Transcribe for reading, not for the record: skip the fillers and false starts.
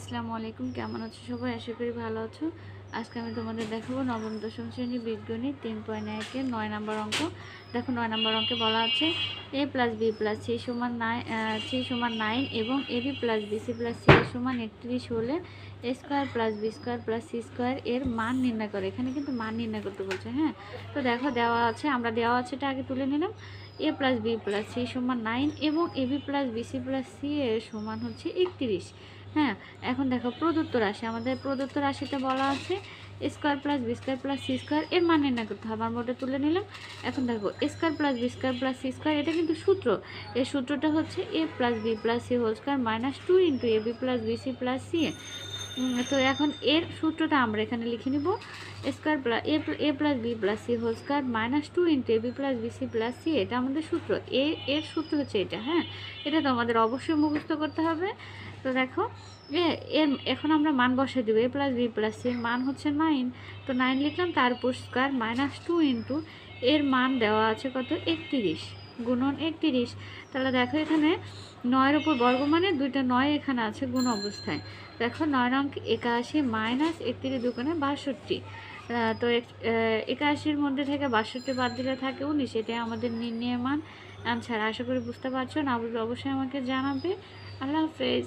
আসসালামু আলাইকুম, কেমন আছো সবাই? আশা করি ভালো আছো। আজকে আমি তোমাদের দেখাবো নবম দশম শ্রেণী বীজগণিত 3.1-এর 9 নম্বর অঙ্ক। দেখো 9 নম্বর অঙ্কে বলা আছে a plus B plus C সমান 9 এবং AB plus BC plus C এর সমান 31 হলে A square plus B square plus C square এর মান নির্ণয় করে। এখানে কিন্তু মান নির্ণয় করতে বলছে। হ্যাঁ, তো দেখো দেওয়া আছে, আমরা দেওয়া আছে এটা আগে তুলে নিলাম। A plus B plus C সমান 9 এবং AB plus BC plus C এর সমান হচ্ছে 31। হ্যাঁ, এখন দেখো প্রদত্ত রাশি, আমাদের প্রদত্ত রাশিতে বলা আছে A square plus B square plus C square এর মান নির্ণয় করতে হবে। আমরা ওটা তুলে নিলাম। এখন দেখো A square plus B square plus C square, এটা কিন্তু সূত্র। এই সূত্রটা হচ্ছে A plus B plus C whole square minus 2 into A B plus BC plus C. তো এখন এর সূত্রটা আমরা এখানে লিখে নিব। Square plus A plus B plus C whole square minus 2 into A B plus BC plus C, এটা আমাদের সূত্র। এর সূত্র হচ্ছে এটা। হ্যাঁ, এটা তো আমাদের অবশ্যই মুখস্থ করতে হবে। তো দেখো এখন আমরা মান বসে দেবো। এ প্লাস বি প্লাস সির মান হচ্ছে 9, তো 9 লিখলাম, তারপর স্কোয়ার মাইনাস 2 ইন্টু এর মান দেওয়া আছে কত 31 গুণন 31। তাহলে দেখো এখানে 9-এর উপর বর্গ মানে দুইটা 9 এখানে আছে গুণ অবস্থায়। দেখো 9 অঙ্ক 81 মাইনাস 31 দুগুণে 62। তো 81-র মধ্যে থেকে 62 বাদ দিলে থাকে 19। এটাই আমাদের নির্ণয় মান, আনসার। আশা করি বুঝতে পারছো। না বুঝলে অবশ্যই আমাকে জানাবে। আল্লাহ হাফেজ।